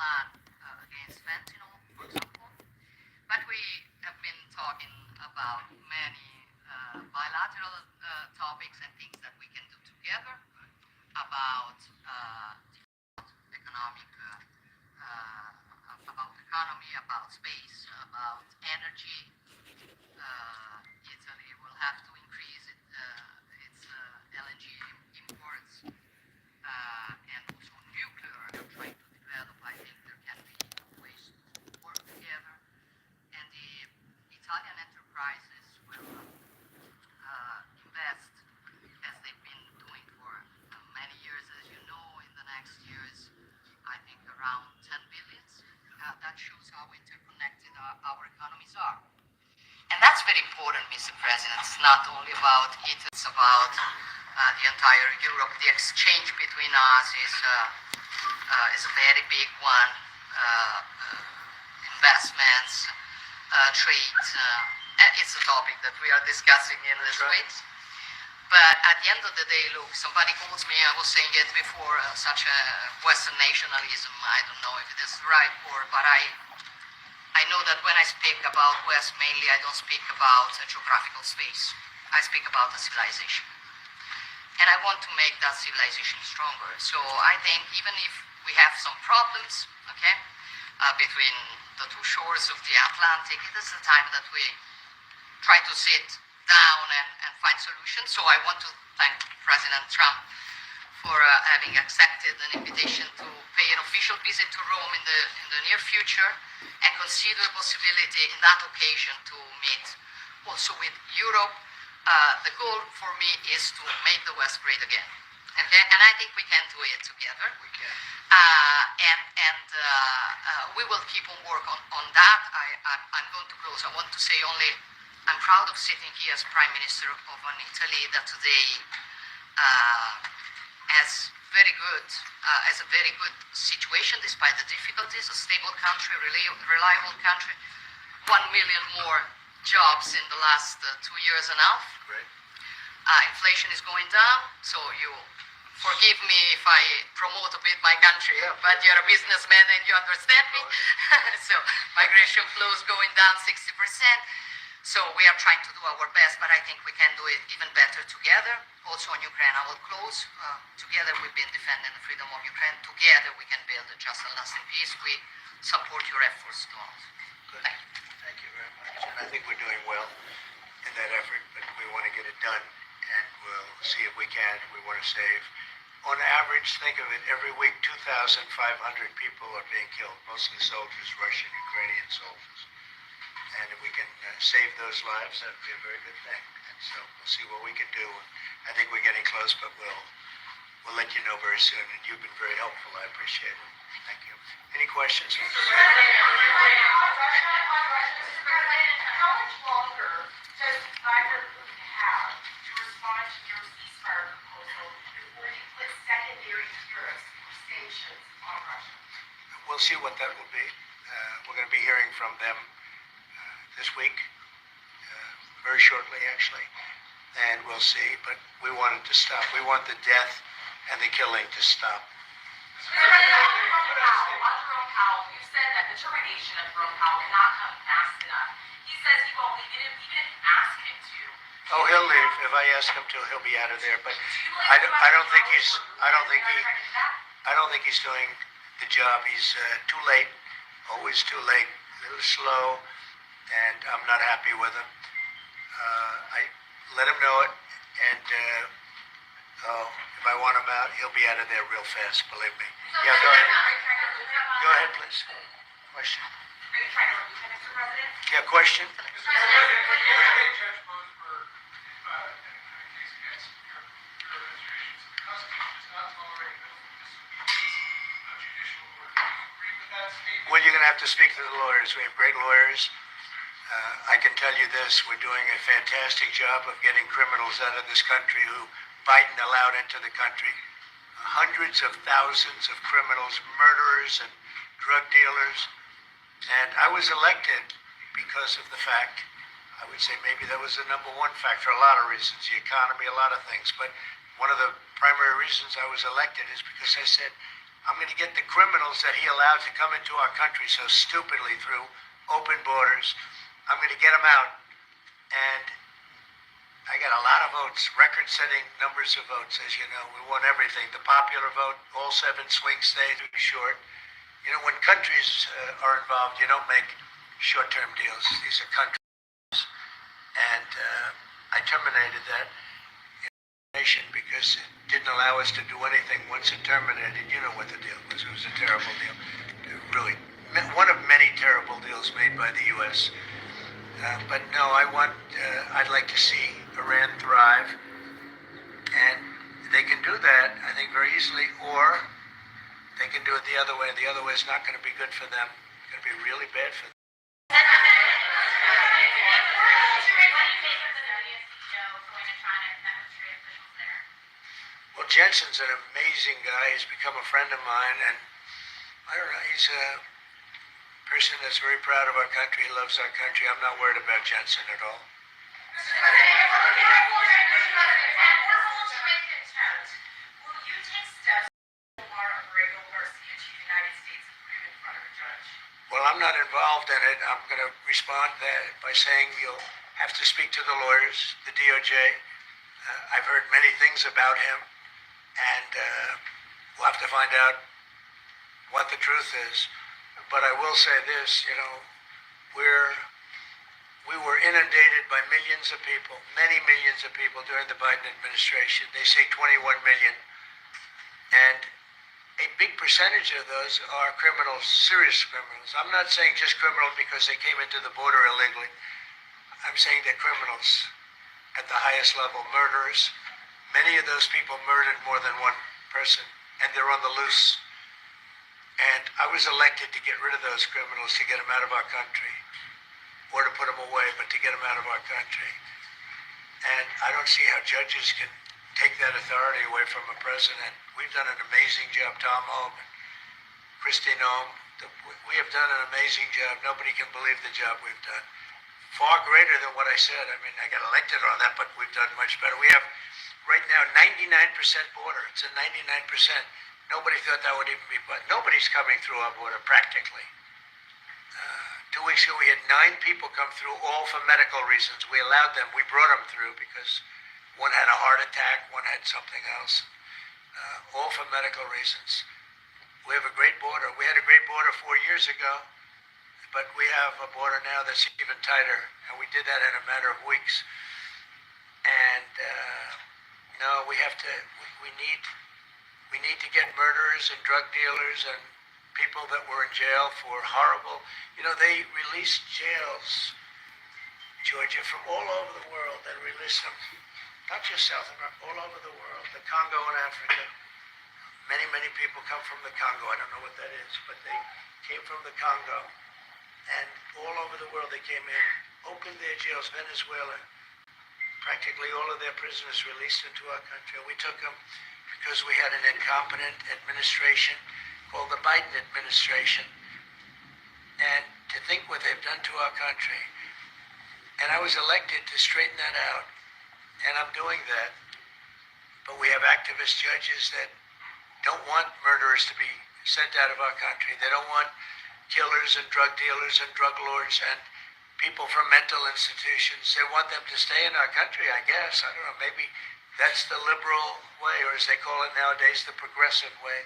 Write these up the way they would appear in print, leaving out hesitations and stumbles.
plan against fentanyl, for example. But we have been talking about many bilateral topics and things that we can do together about economic, about economy, about space, about energy. Italy will have to increase its LNG imports and also nuclear. They're trying to develop. I think there can be ways to work together, and the Italian enterprises will invest as they've been doing for many years, as you know, in the next years. I think around 10 billion. That shows how interconnected our economies are. And that's very important, Mr. President. It's not only about Italy, it's about the entire Europe. The exchange between us is a very big one. Investments, trade. It's a topic that we are discussing in this week. But at the end of the day, look, somebody calls me, I was saying it before, such a Western nationalism. I don't know if it is the right word, but I know that when I speak about West, mainly I don't speak about a geographical space. I speak about a civilization. And I want to make that civilization stronger. So I think even if we have some problems, okay, between the two shores of the Atlantic, it is the time that we try to sit down and find solutions. So I want to thank President Trump for having accepted an invitation to pay an official visit to Rome in the near future and consider the possibility in that occasion to meet also with Europe. The goal for me is to make the West great again. Okay? And I think we can do it together. We can. We will keep on work on that. I'm going to close. I want to say only I'm proud of sitting here as Prime Minister of Italy that today has a very good situation despite the difficulties, a stable country, reliable country, 1 million more jobs in the last 2 years and a half. Great. Inflation is going down, so you forgive me if I promote a bit my country, but you're a businessman and you understand me. So migration flows going down 60%. So we are trying to do our best, but I think we can do it even better together. Also on Ukraine, I will close. Together we've been defending the freedom of Ukraine. Together we can build a just and lasting peace. We support your efforts to all. Good. Thank you. Thank you very much. And I think we're doing well in that effort, but we want to get it done, and we'll see if we can. We want to save. On average, think of it, every week 2,500 people are being killed, mostly soldiers, Russian, Ukrainian soldiers. And if we can save those lives, that would be a very good thing. And so we'll see what we can do. I think we're getting close, but we'll let you know very soon. And you've been very helpful. I appreciate it. Thank you. Any questions? How much longer does either group have to respond to your ceasefire proposal before you put secondary tariffs or sanctions on Russia? We'll see what that will be. We're going to be hearing from them this week, very shortly actually, and we'll see. But we want it to stop. We want the death and the killing to stop. On Jerome Powell, you said that the termination of Jerome Powell cannot come fast enough. He says he won't leave, even if you ask him to. Oh, he'll leave. If I ask him to, he'll be out of there. But I don't think he's doing the job. He's too late, always too late, a little slow. And I'm not happy with him. I let him know it, and if I want him out, he'll be out of there real fast, believe me. Yeah, go ahead. Go ahead, please. Question? Are you trying to remove him, Mr. President? Yeah, question? Well, you're going to have to speak to the lawyers. We have great lawyers. I can tell you this, we're doing a fantastic job of getting criminals out of this country who Biden allowed into the country. Hundreds of thousands of criminals, murderers and drug dealers. And I was elected because of the fact, I would say maybe that was the number one factor, a lot of reasons, the economy, a lot of things. But one of the primary reasons I was elected is because I said, I'm going to get the criminals that he allowed to come into our country so stupidly through open borders. I'm going to get them out. And I got a lot of votes, record-setting numbers of votes, as you know. We won everything. The popular vote, all 7 swing states, we were short. You know, when countries are involved, you don't make short-term deals. These are countries. And I terminated that nation because it didn't allow us to do anything. Once it terminated, you know what the deal was. It was a terrible deal. Really, one of many terrible deals made by the U.S. But no, I'd like to see Iran thrive. And they can do that, I think, very easily, or they can do it the other way. The other way is not going to be good for them. It's going to be really bad for them. Well, Jensen's an amazing guy. He's become a friend of mine, and I don't know, he's a person that's very proud of our country. He loves our country. I'm not worried about Jensen at all. Well, I'm not involved in it. I'm going to respond by saying you'll have to speak to the lawyers, the DOJ. I've heard many things about him, and we'll have to find out what the truth is. But I will say this, you know, we were inundated by millions of people, many millions of people during the Biden administration. They say 21 million. And a big percentage of those are criminals, serious criminals. I'm not saying just criminals because they came into the border illegally. I'm saying they're criminals at the highest level, murderers. Many of those people murdered more than one person, and they're on the loose. And I was elected to get rid of those criminals, to get them out of our country, or to put them away, but to get them out of our country. And I don't see how judges can take that authority away from a president. We've done an amazing job, Tom Home, Christine Home. We have done an amazing job. Nobody can believe the job we've done. Far greater than what I said. I mean, I got elected on that, but we've done much better. We have right now 99% border. It's a 99%. Nobody thought that would even be, but nobody's coming through our border practically. 2 weeks ago, we had 9 people come through, all for medical reasons. We allowed them. We brought them through because one had a heart attack, one had something else. All for medical reasons. We have a great border. We had a great border 4 years ago, but we have a border now that's even tighter, and we did that in a matter of weeks. And no, we need to get murderers and drug dealers and people that were in jail for horrible, you know, they released jails, Georgia, from all over the world. They released them, not just South America, all over the world, the Congo and Africa. Many, many people come from the Congo. I don't know what that is, but they came from the Congo. And all over the world they came in, opened their jails, Venezuela. Practically all of their prisoners released into our country. We took them because we had an incompetent administration called the Biden administration. And to think what they've done to our country. And I was elected to straighten that out. And I'm doing that. But we have activist judges that don't want murderers to be sent out of our country. They don't want killers and drug dealers and drug lords and people from mental institutions. They want them to stay in our country, I guess. I don't know, maybe that's the liberal way, or as they call it nowadays, the progressive way.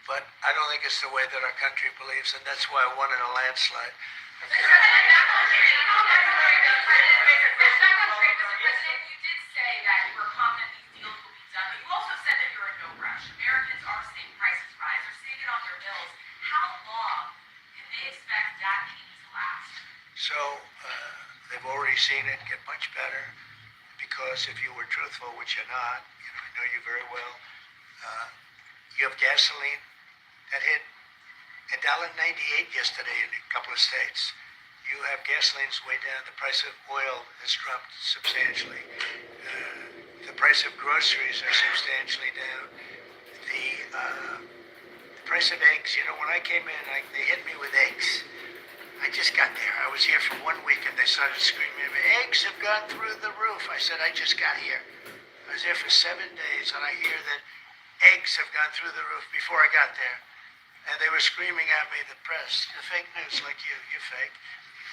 But I don't think it's the way that our country believes, and that's why I won in a landslide. You did say that you were confident these deals will be done, but you also said that you're in no rush. Americans are seeing prices rise. They're seeing it on their bills. How long can they expect that pain to last? So they've already seen it get much better, because if you were truthful, which you're not, you know, I know you very well, you have gasoline that hit $1.98 yesterday in a couple of states. You have gasoline's way down. The price of oil has dropped substantially. The price of groceries are substantially down. The price of eggs, you know, when I came in, they hit me with eggs. I just got there. I was here for 1 week and they started screaming at me, eggs have gone through the roof. I said, I just got here. I was there for 7 days and I hear that eggs have gone through the roof before I got there. And they were screaming at me, the press, the fake news, like you're fake.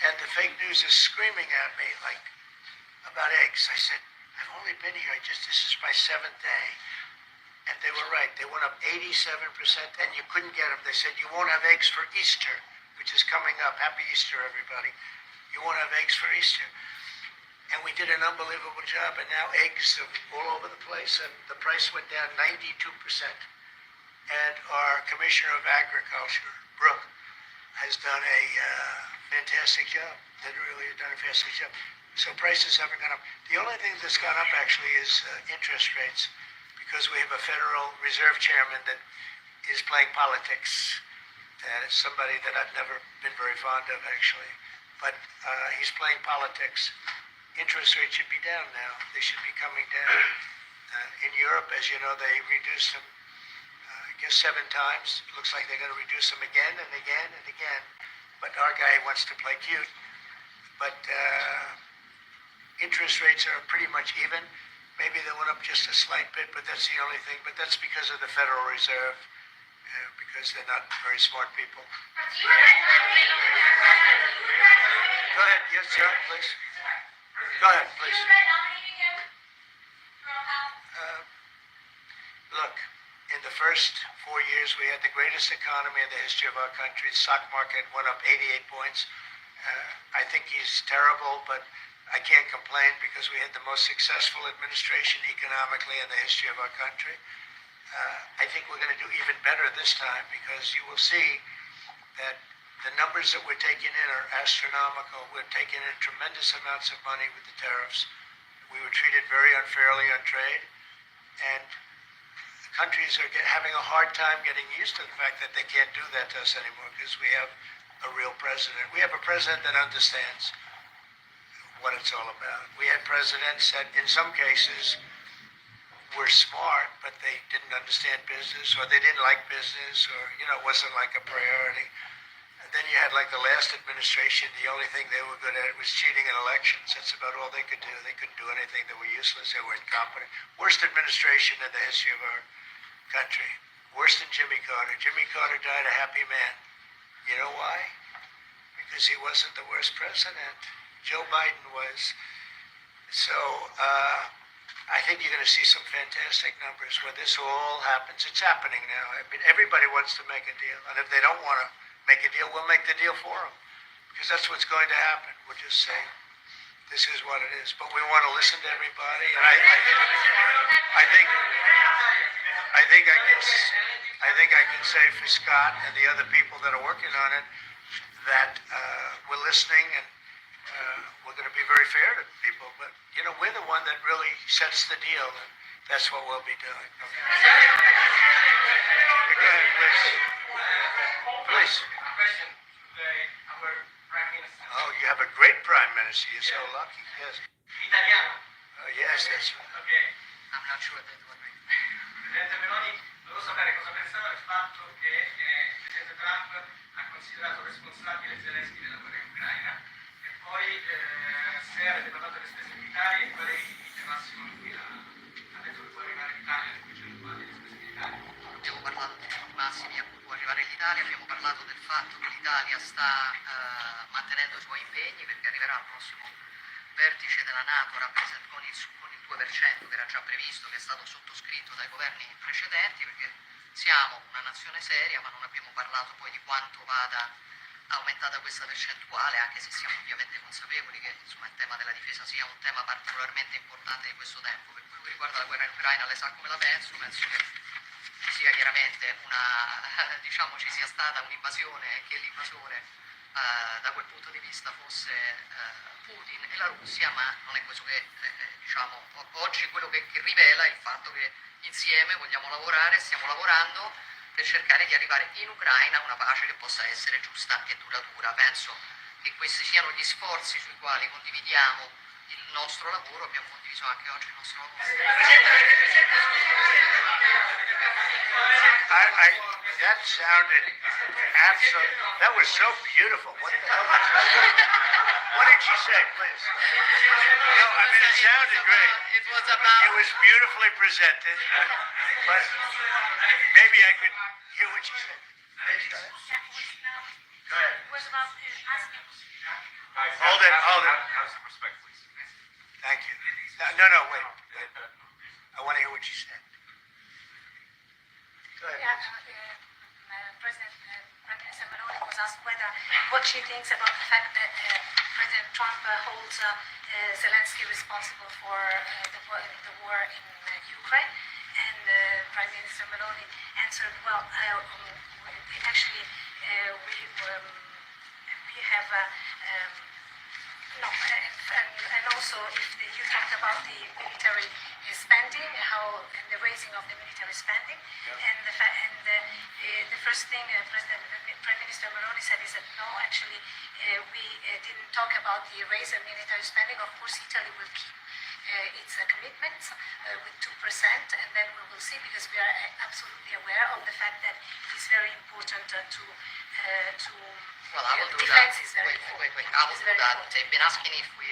And the fake news is screaming at me, like, about eggs. I said, I've only been here, this is my 7th day. And they were right. They went up 87%, and you couldn't get them. They said, you won't have eggs for Easter, which is coming up. Happy Easter, everybody. You won't have eggs for Easter. And we did an unbelievable job, and now eggs are all over the place, and the price went down 92%. And our Commissioner of Agriculture, Brooke, has done a fantastic job. They really have done a fantastic job. So prices haven't gone up. The only thing that's gone up, actually, is interest rates, because we have a Federal Reserve Chairman that is playing politics. And it's somebody that I've never been very fond of, actually. But he's playing politics. Interest rates should be down now. They should be coming down. In Europe, as you know, they reduced them, I guess 7 times. It looks like they're going to reduce them again and again and again. But our guy wants to play cute. But interest rates are pretty much even. Maybe they went up just a slight bit, but that's the only thing. But that's because of the Federal Reserve, because they're not very smart people. Go ahead, yes, sir, please. Go ahead, please. Look, in the first 4 years, we had the greatest economy in the history of our country. The stock market went up 88 points. I think he's terrible, but I can't complain because we had the most successful administration economically in the history of our country. I think we're going to do even better this time because you will see that the numbers that we're taking in are astronomical. We're taking in tremendous amounts of money with the tariffs. We were treated very unfairly on trade, and countries are having a hard time getting used to the fact that they can't do that to us anymore because we have a real president. We have a president that understands what it's all about. We had presidents that in some cases were smart, but they didn't understand business, or they didn't like business, or, it wasn't like a priority. And then you had like the last administration, the only thing they were good at was cheating in elections. That's about all they could do. They couldn't do anything. They were useless. They were incompetent. Worst administration in the history of our country. Worse than Jimmy Carter. Jimmy Carter died a happy man. You know why? Because he wasn't the worst president. Joe Biden was. So I think you're going to see some fantastic numbers when this all happens. It's happening now. I mean, everybody wants to make a deal. And if they don't want to make a deal, we'll make the deal for them. Because that's what's going to happen. We'll just say, this is what it is. But we want to listen to everybody. And I think I can say for Scott and the other people that are working on it that we're listening and we're going to be very fair to people. But, we're the one that really sets the deal, and that's what we'll be doing. Okay. Go ahead, please. Please. Question to our Prime Minister. Oh, you have a great Prime Minister. You're so lucky. Yes. Italiano. Oh, yes, that's right. Okay. I'm not sure that one. Presidente Meloni, volevo sapere cosa pensava del fatto che il Presidente Trump ha considerato responsabile Zelensky della guerra in Ucraina e poi se avete parlato delle spese militari e qual è il limite massimo a cui ha detto che può arrivare l'Italia nel 200 di spese militari. Abbiamo parlato dei punti massimi a cui può arrivare l'Italia, abbiamo parlato del fatto che l'Italia sta mantenendo i suoi impegni perché arriverà al prossimo vertice della NATO con il 2% che era già previsto, che è stato sottoscritto dai governi precedenti, perché siamo una nazione seria, ma non abbiamo parlato poi di quanto vada aumentata questa percentuale, anche se siamo ovviamente consapevoli che il tema della difesa sia un tema particolarmente importante di questo tempo. Per quello che riguarda la guerra in Ucraina, lei sa come la penso che ci sia chiaramente ci sia stata un'invasione e che l'invasore da quel punto di vista fosse Putin e la Russia, ma non è questo che oggi quello che rivela è il fatto che insieme vogliamo lavorare, stiamo lavorando per cercare di arrivare in Ucraina a una pace che possa essere giusta e duratura. Penso che questi siano gli sforzi sui quali condividiamo il nostro lavoro, abbiamo condiviso anche oggi il nostro lavoro. That sounded absolutely, that was so beautiful. What the hell was that? What did she say, please? No, I mean, it sounded great. It was It was beautifully presented, but Maybe I could hear what she said. Go ahead. Was about asking. Hold it, hold it. Have some respect, please. Thank you. No, wait. I want to hear what she said. Go ahead. Prime Minister Meloni was asked what she thinks about the fact that President Trump holds Zelensky responsible for the war in Ukraine, and Prime Minister Meloni answered, "Well, actually, we have." No, and also if you talked about the military spending, and the raising of the military spending, and the first thing Prime Minister Meloni said is that no, actually, we didn't talk about the raise in military spending. Of course, Italy will keep its commitments with 2%, and then we will see, because we are absolutely aware of the fact that it is very important to Well, I will do defense that. is very Wait. important. I will It's do very that. important. They've been asking if we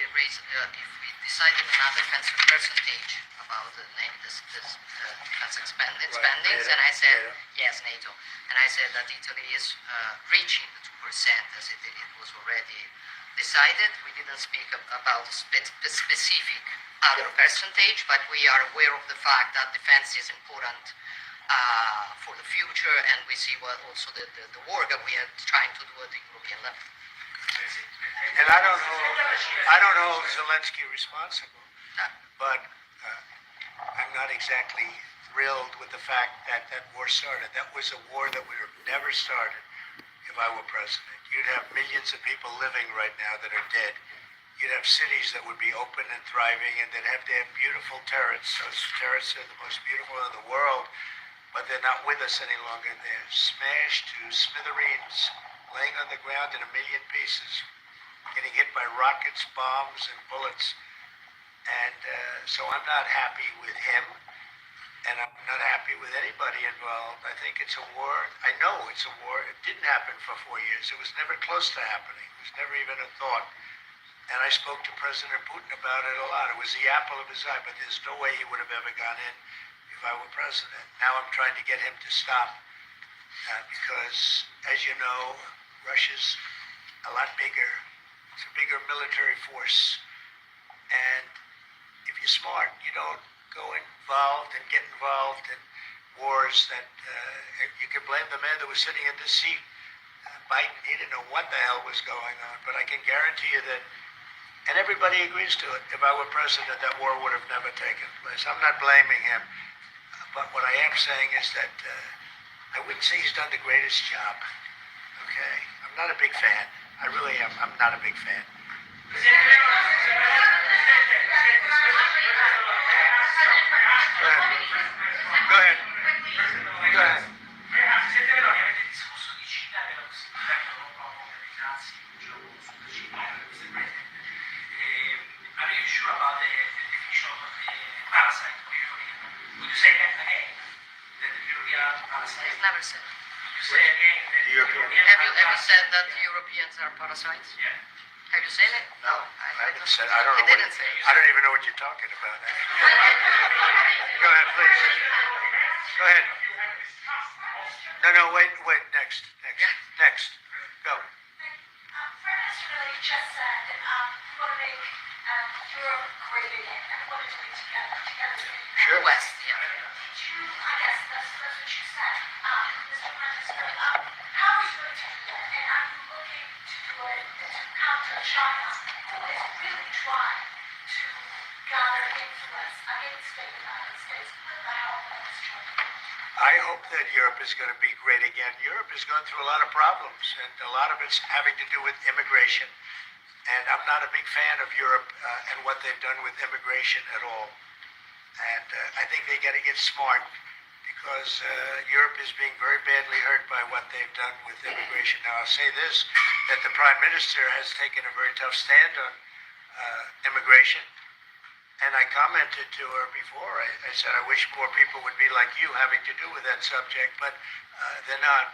decided another percentage about the defense spendings, and I said yes, NATO, and I said that Italy is reaching the 2% as it was already decided. We didn't speak about specific other percentage, but we are aware of the fact that defense is important for the future, and we see what also the work that we are trying to do at the European level. And I don't hold Zelensky responsible, but I'm not exactly thrilled with the fact that that war started. That was a war that would have never started if I were president. You'd have millions of people living right now that are dead. You'd have cities that would be open and thriving, and they'd have their beautiful turrets. Those turrets are the most beautiful in the world, but they're not with us any longer. They're smashed to smithereens, laying on the ground in a million pieces, getting hit by rockets, bombs, and bullets. And so I'm not happy with him, and I'm not happy with anybody involved. I think it's a war. I know it's a war. It didn't happen for 4 years. It was never close to happening. It was never even a thought. And I spoke to President Putin about it a lot. It was the apple of his eye, but there's no way he would have ever gone in if I were president. Now I'm trying to get him to stop because, as you know, Russia's a lot bigger. It's a bigger military force. And if you're smart, you don't go involved and get involved in wars that you can blame the man that was sitting in this seat. Biden, he didn't know what the hell was going on, but I can guarantee you that, and everybody agrees to it, if I were president, that war would have never taken place. I'm not blaming him, but what I am saying is that I wouldn't say he's done the greatest job, okay? I'm not a big fan. I really am. I'm not a big fan. Go ahead. Go ahead. Presidente Meloni, avete discusso di Cina e della possibilità che l'Europa ponga dei dazi un gioco sulla Cina, Mr. President. Are you sure about the definition of parasite? Would you say that again? That the European parasite? I've never said. You say again that the European. Have you said that the Europeans are parasites? Yeah. Have you said it? No, I haven't said. I don't know. I didn't say it. I don't even know what you're talking about. Go ahead, please. Go ahead. No, wait. Next. Go. Prime Minister Meloni just said that we want to make Europe great again, and we want to do it together. Sure. West, yeah. I guess that's what you said, Mr. Prime Minister. How are you going to do that? And are you looking to do it to counter China, who is really trying to gather influence against the United States with the help of this China? I hope that Europe is going to be great again. Europe is going through a lot of problems, and a lot of it's having to do with immigration. And I'm not a big fan of Europe and what they've done with immigration at all. And I think they got to get smart because Europe is being very badly hurt by what they've done with immigration. Now, I'll say this, that the Prime Minister has taken a very tough stand on immigration. And I commented to her before. I said, I wish more people would be like you having to do with that subject, but they're not.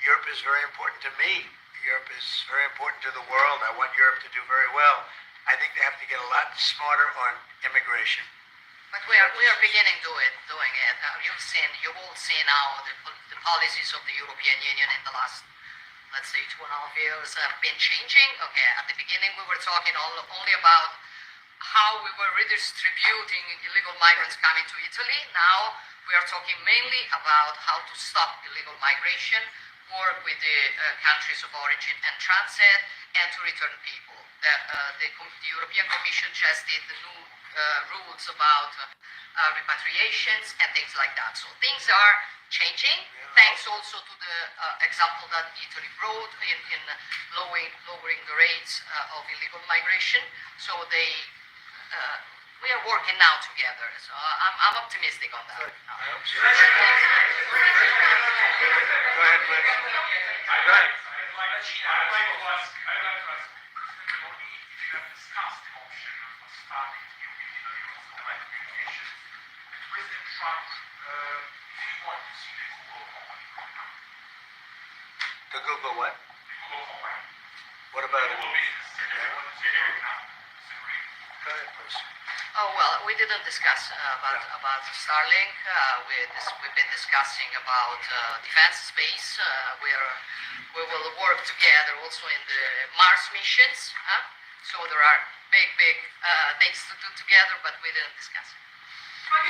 Europe is very important to me. Europe is very important to the world. I want Europe to do very well. I think they have to get a lot smarter on immigration. But we are beginning doing it. You've all seen now the policies of the European Union in the last, let's say, 2.5 years have been changing. Okay, at the beginning we were talking only about how we were redistributing illegal migrants coming to Italy. Now we are talking mainly about how to stop illegal migration, work with the countries of origin and transit, and to return people. The European Commission just did the new rules about repatriations and things like that. So things are changing, thanks also to the example that Italy brought in lowering the rates of illegal migration. So we are working now together. So I'm optimistic on that. I hope so. Go ahead, please. Go ahead. I'd like to ask President Meloni if you have discussed the option of starting new telecommunications. And President Trump, if you want to see the Google company, The Google what? the Google company, What about it? Google business, they want to see it now. Go ahead, please. Oh well, we didn't discuss about Starlink. We've been discussing about defense space. We will work together also in the Mars missions. So there are big things to do together, but we didn't discuss it. Prime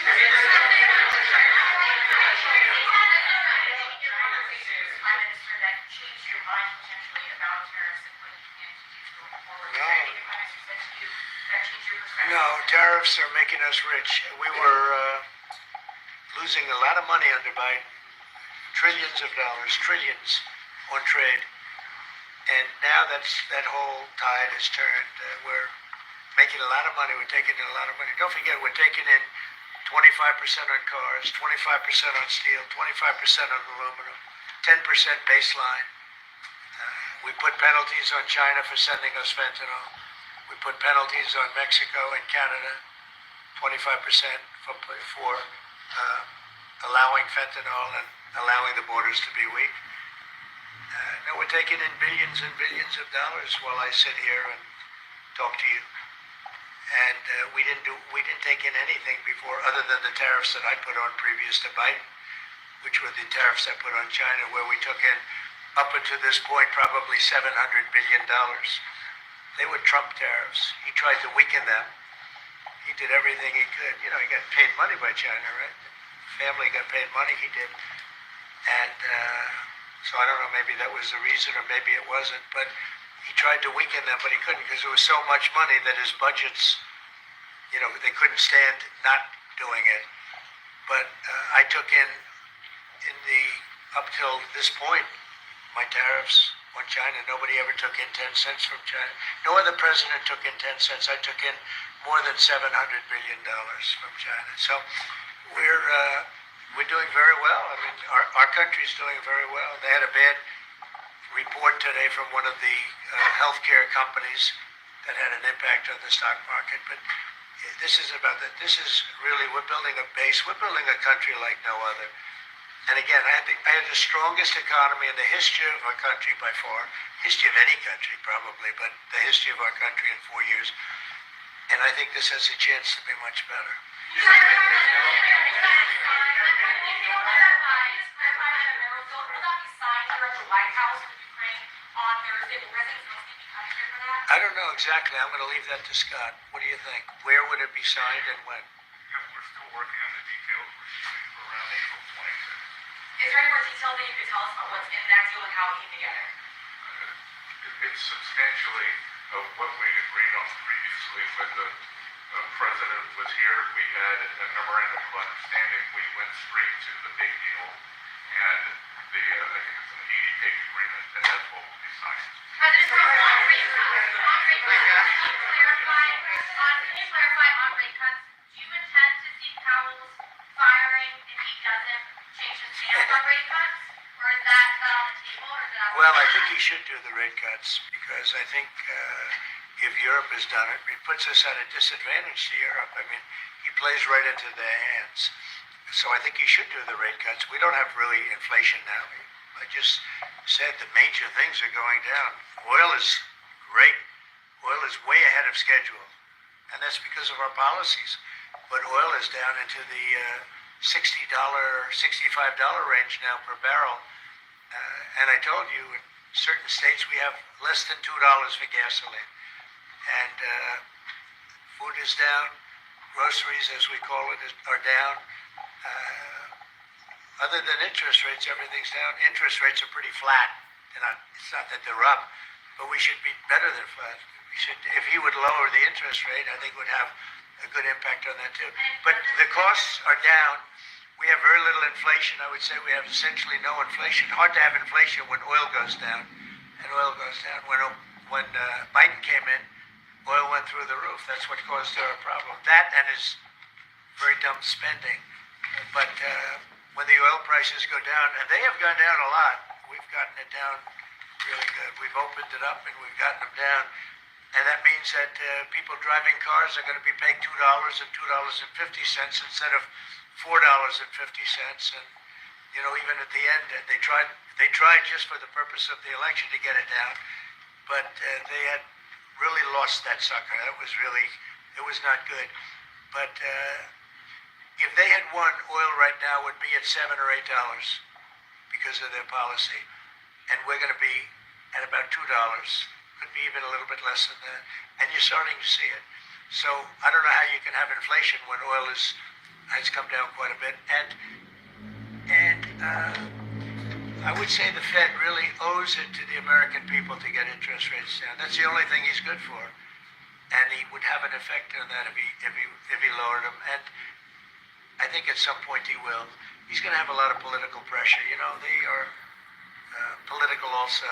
Minister that changed your mind potentially about tariffs and what you plan to do going forward? No. Anything the Prime Minister said to you that changed your perspective? No, tariffs are making us rich. We were losing a lot of money under Biden, trillions of dollars, trillions on trade. And now that whole tide has turned. We're making a lot of money. We're taking in a lot of money. Don't forget, we're taking in 25% on cars, 25% on steel, 25% on aluminum, 10% baseline. We put penalties on China for sending us fentanyl. We put penalties on Mexico and Canada, 25% for allowing fentanyl and allowing the borders to be weak. Now we're taking in billions and billions of dollars while I sit here and talk to you. And we didn't take in anything before other than the tariffs that I put on previous to Biden, which were the tariffs I put on China, where we took in up until this point probably $700 billion. They were Trump tariffs. He tried to weaken them. He did everything he could. You know, he got paid money by China, right? Family got paid money, he did. And so I don't know, maybe that was the reason or maybe it wasn't, but he tried to weaken them, but he couldn't because there was so much money that his budgets, you know, they couldn't stand not doing it. But I took in the, up till this point, my tariffs on China. Nobody ever took in 10 cents from China. No other president took in 10 cents. I took in more than $700 billion from China. So we're doing very well. I mean, our country's doing very well. They had a bad report today from one of the healthcare companies that had an impact on the stock market. But this is about that. This is really, we're building a base. We're building a country like no other. And again, I had the strongest economy in the history of our country by far. History of any country, probably, but the history of our country in 4 years. And I think this has a chance to be much better. I don't know exactly. I'm going to leave that to Scott. What do you think? Where would it be signed and when? We're still working on the details. We're shooting for around April 26th. Is there any more detail that you could tell us about what's in that deal and how it came together? It's substantially what we agreed on previously when the president was here. We had a memorandum of understanding. We went straight to the big deal, and I think it's an 80-page agreement, and that's what will be signed. President Trump, can you clarify on rate cuts? Do you intend to see Powell's firing if he doesn't change his stance on rate cuts? Or is that on the table? Or is that Well, I think he should do the rate cuts because I think if Europe has done it, it puts us at a disadvantage to Europe. I mean, he plays right into their hands. So I think he should do the rate cuts. We don't have really inflation now. I just said the major things are going down. Oil is great. Oil is way ahead of schedule. And that's because of our policies. but oil is down into the $60, $65 range now per barrel. And I told you, in certain states we have less than $2 for gasoline. And food is down, groceries, as we call it, are down. Other than interest rates, everything's down. Interest rates are pretty flat. It's not that they're up, but we should be better than flat. We should, if he would lower the interest rate, I think would have a good impact on that too. But the costs are down. We have very little inflation. I would say we have essentially no inflation. Hard to have inflation when oil goes down, and oil goes down. When Biden came in, oil went through the roof. That's what caused our problem. That and his very dumb spending. But when the oil prices go down, and they have gone down a lot, we've gotten it down really good. We've opened it up and we've gotten them down. And that means that people driving cars are going to be paying $2 and $2.50 instead of $4.50. And you know, even at the end, they tried just for the purpose of the election to get it down, but they had really lost that sucker. It was not good. But if they had won, oil right now would be at $7 or $8 because of their policy, and we're going to be at about $2. Could be even a little bit less than that, and you're starting to see it. So I don't know how you can have inflation when oil has come down quite a bit, and I would say the Fed really owes it to the American people to get interest rates down. That's the only thing he's good for, and he would have an effect on that if he lowered them. And I think at some point he will. He's going to have a lot of political pressure. You know, they are political also.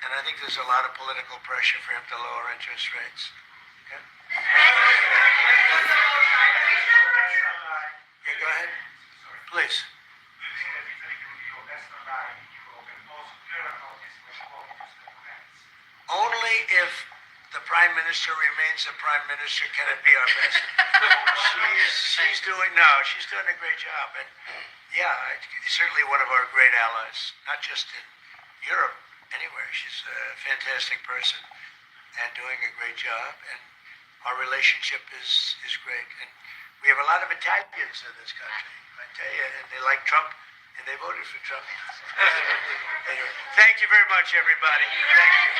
And I think there's a lot of political pressure for him to lower interest rates. Okay? Yeah, go ahead. Please. Only if the Prime Minister remains the Prime Minister can it be our best. She's doing a great job. And yeah, certainly one of our great allies, not just in Europe, anywhere. She's a fantastic person and doing a great job, and our relationship is great. And we have a lot of Italians in this country, I tell you, and they like Trump, and they voted for Trump. Anyway, thank you very much, everybody. Thank you.